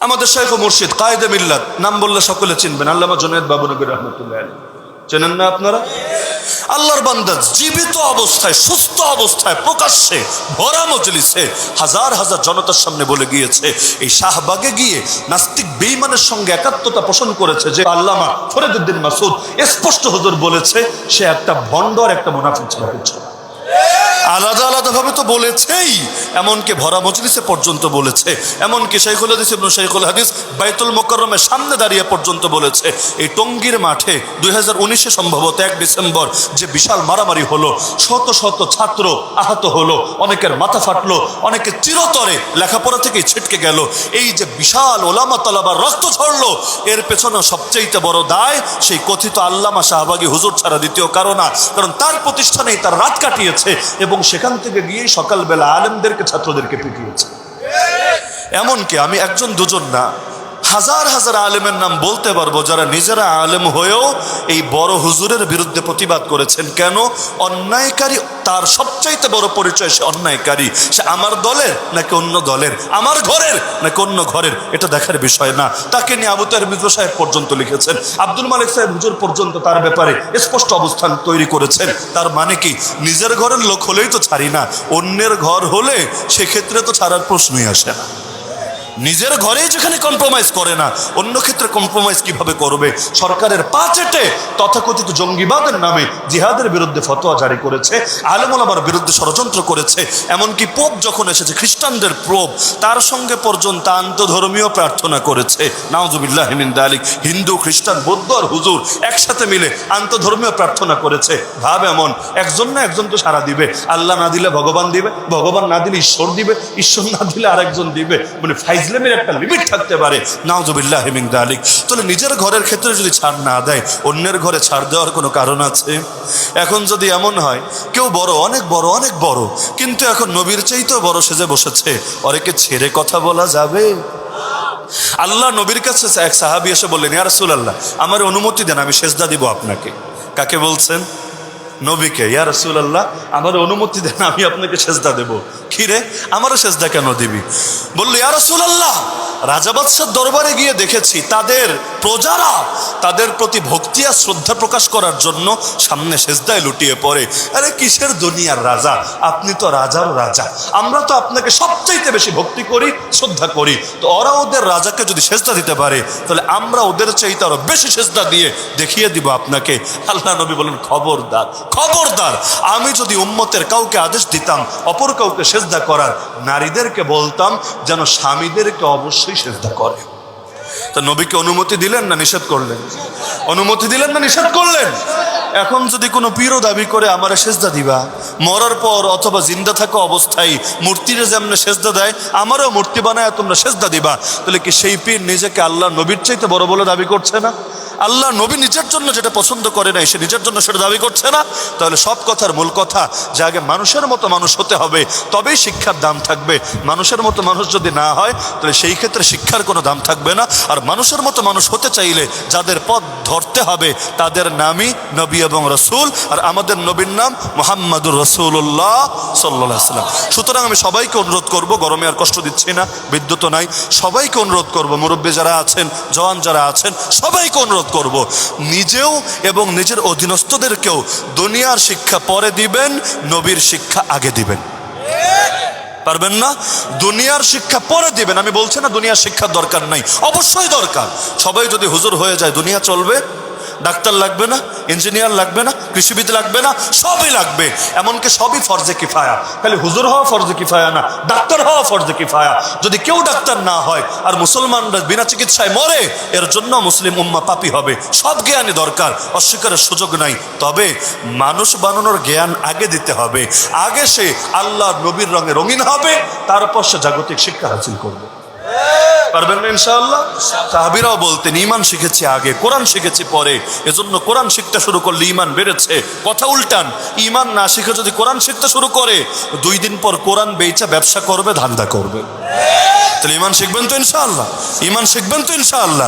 আমাদের শাইখ ও মুর্শিদ কায়েদে মিল্লাত, নাম বললে সকলে চিনবেন, আল্লামা জুনায়েদ বাবুনগরী রাহমাতুল্লাহ আলাইহি। চেনেন না আপনারা? আল্লাহর বান্দা জীবিত অবস্থায়, সুস্থ অবস্থায়, প্রকাশ্যে ভরা মজলিসে হাজার হাজার জনতার সামনে বলে গিয়েছে, এই শাহবাগে গিয়ে নাস্তিক বেঈমানের সঙ্গে একাত্মতা পোষণ করেছে যে আল্লামা ফরিদউদ্দীন মাসুদ স্পষ্ট হুজুর বলেছে সে একটা ভণ্ড আর একটা মুনাফিক ছাড়া কিছু না। আলাদা আলাদাভাবে তো বলেছেই, এমনকি ভরা মজলিসে পর্যন্ত বলেছে, এমনকি শাইখুল হাদিস ইবনে শাইখুল হাদিস বাইতুল মুকাররমের সামনে দাঁড়িয়ে পর্যন্ত বলেছে। এই টঙ্গীর মাঠে 2019-এ সম্ভবত 1 ডিসেম্বর যে বিশাল মারামারি হলো, শত শত ছাত্র আহত হলো, অনেকের মাথা ফাটলো, অনেকে চিরতরে লেখাপড়া থেকেই ছিটকে গেল, এই যে বিশাল ওলামা তালাবার রক্ত ঝরলো, এর পেছনে সবচেয়ে বড় দায় সেই কথিত আল্লামা শাহবাগী হুজুর ছাড়া দ্বিতীয় কারণ না। কারণ তার প্রতিষ্ঠানেই তার রাত কাটিয়েছে এবং সেখান থেকে গিয়েই সকালবেলা আলেমদেরকে, ছাত্রদেরকে পিটিয়েছে। এমনকি আমি একজন দুজন না, হাজার হাজার আলেমের নাম বলতে পারবো যারা নিজেরা আলেম হয়েও এই বড় হুজুরের বিরুদ্ধে প্রতিবাদ করেছেন। কেন? অন্যায়কারী তার সবচাইতে বড় পরিচয় সে অন্যায়কারী। সে আমার দলের নাকি অন্য দলের, আমার ঘরের নাকি অন্য ঘরের, এটা দেখার বিষয় না। তাকে নিয়ে আবু তাহের মিত্র সাহেব পর্যন্ত লিখেছেন, আব্দুল মালিক সাহেব হুজুর পর্যন্ত তার ব্যাপারে স্পষ্ট অবস্থান তৈরি করেছেন। তার মানে কি, নিজের ঘরের লোক হলেই তো ছাড়ি না, অন্যের ঘর হলে সেক্ষেত্রে তো ছাড়ার প্রশ্নই আসে না। নিজের ঘরে যেখানে কম্প্রোমাইজ করে না, অন্য ক্ষেত্রে কম্প্রোমাইজ কিভাবে করবে? সরকারের পা চেটে তথাকথিত জঙ্গিবাদের নামে জিহাদের বিরুদ্ধে ফতোয়া জারি করেছে, আলেম ওলামার বিরুদ্ধে ষড়যন্ত্র করেছে। এমনকি পোপ যখন এসেছে, খ্রিস্টানদের পোপ, তার সঙ্গে পর্যন্ত আন্তধর্মীয় প্রার্থনা করেছে। নাউজুবিল্লাহি মিন যালিক। হিন্দু, খ্রিস্টান, বৌদ্ধ আর হুজুর একসাথে মিলে আন্তধর্মীয় প্রার্থনা করেছে। ভাব এমন, একজন না একজন তো সারা দিবে। আল্লাহ না দিলে ভগবান দিবে, ভগবান না দিলে ঈশ্বর দিবে, ঈশ্বর না দিলে আরেকজন দিবে। মানে ফাইজলামের একটা লিমিট থাকতে পারে। নাউজুবিল্লাহি মিন যালিক। তাহলে নিজের ঘরের ক্ষেত্রে যদি ছাড় না দেয়, অন্যের ঘরে ছাড় দেওয়ার কোনো কারণ আছে? এখন যদি এমন হয় কেউ বড়, অনেক বড়, অনেক বড়, কিন্তু এখন নবীর চাইতেও বড় সেজে বসেছে, ওরেকে ছেড়ে কথা বলা যাবে? আল্লাহ নবীর কাছে এক সাহাবী এসে বললেন, ইয়া রাসূলুল্লাহ, আমার অনুমতি দেন, আমি সেজদা দিব আপনাকে। কাকে বলছেন? নবীকে। ইয়া রাসূলুল্লাহ, আমার অনুমতি দেন, আমি আপনাকে সেজদা দেব। কি রে, আমারও সেজদা কেন দিবি? বলল, ইয়া রাসূলুল্লাহ, রাজা বাদশার দরবারে গিয়ে দেখেছি তাদের প্রজারা তাদের প্রতি ভক্তি আর শ্রদ্ধা প্রকাশ করার জন্য সামনে সেজদায় লুটিয়ে পড়ে। আরে কিসের দুনিয়ার রাজা? আপনি তো রাজার রাজা, আমরা তো আপনাকে সবচাইতে বেশি ভক্তি করি, শ্রদ্ধা করি। তো ওরা ওদের রাজাকে যদি সেজদা দিতে পারে, তাহলে আমরা ওদের চাইতে আরো বেশি সেজদা দিয়ে দেখিয়ে দিব আপনাকে। আল্লাহ নবী বলেন, খবরদার, খবরদার, আমি যদি উম্মতের কাউকে আদেশ দিতাম অপর কাউকে সেজদা করার, নারীদেরকে বলতাম যেন স্বামীদেরকে অবশ্যই সেজদা করে। তা নবীকে অনুমতি দিলেন না নিষেধ করলেন? অনুমতি দিলেন না নিষেধ করলেন? এখন যদি কোনো পীরও দাবি করে আমারে সেজদা দিবা, মরার পর অথবা জিন্দা থাকা অবস্থায় মূর্তিরে যেমন সেজদা দেয়, আমারও মূর্তি বানায় তোমরা সেজদা দিবা, তাহলে কি সেই পীর নিজেকে আল্লাহ নবীর চাইতে বড় বলে দাবি করছে না? আল্লাহ নবী নিজের জন্য যেটা পছন্দ করে নাই, সে নিজের জন্য সেটা দাবি করছে না? তাহলে সব কথার মূল কথা যে আগে মানুষের মতো মানুষ হতে হবে, তবেই শিক্ষার দাম থাকবে। মানুষের মতো মানুষ যদি না হয়, তাহলে সেই ক্ষেত্রে শিক্ষার কোনো দাম থাকবে না। আর মানুষের মতো মানুষ হতে চাইলে যাদের পথ ধরতে হবে তাদের নামই নবী এবং রসুল, আর আমাদের নবীর নাম মুহাম্মাদুর রাসূলুল্লাহ সাল্লাল্লাহু আলাইহি ওয়াসাল্লাম। সুতরাং আমি সবাইকে অনুরোধ করব, গরমে আর কষ্ট দিচ্ছি না, বিদ্যুৎ নাই, সবাইকে অনুরোধ করব, মুরব্বী যারা আছেন, জওয়ান যারা আছেন, সবাইকে অনুরোধ করব, নিজেও এবং নিজের অধীনস্থদেরকেও দুনিয়ার শিক্ষা পরে দিবেন, নবীর শিক্ষা আগে দিবেন। পারবেন না? দুনিয়ার শিক্ষা পরে দিবেন। আমি বলছি না দুনিয়ার শিক্ষার দরকার নাই, অবশ্যই দরকার। সবাই যদি হুজুর হয়ে যায় দুনিয়া চলবে? ডাক্তার লাগবে না, ইঞ্জিনিয়ার লাগবে না, কৃষিবিদ লাগবে না, সবই লাগবে। এমনকি সবই ফরজে কিফায়া। খালি হুজুর হওয়া ফরজে কিফায়া না, ডাক্তার হওয়া ফরজে কিফায়া। যদি কেউ ডাক্তার না হয় আর মুসলমানরা বিনা চিকিৎসায় মরে, এর জন্য মুসলিম উম্মাহ পাপী হবে। সব জ্ঞানই দরকার, অস্বীকারের সুযোগ নাই। তবে মানুষ বানানোর জ্ঞান আগে দিতে হবে। আগে সে আল্লাহ নবীর রঙে রঙিন হবে, তারপর সে জাগতিক শিক্ষা হাসিল করবে। পারবেন না ইনশাআল্লাহ? সাহাবীরাও বলতেন, ঈমান শিখেছি আগে, কোরআন শিখেছি পরে। এজন্য কোরআন শিখতে শুরু করলে ঈমান বেড়েছে। কথা উল্টান, ঈমান না শিখে যদি কোরআন শিখতে শুরু করে, 2 দিন পর কোরআন বেচা ব্যবসা করবে, ধান্দা করবে। তাহলে ঈমান শিখবেন তো ইনশাআল্লাহ? ঈমান শিখবেন তো ইনশাআল্লাহ?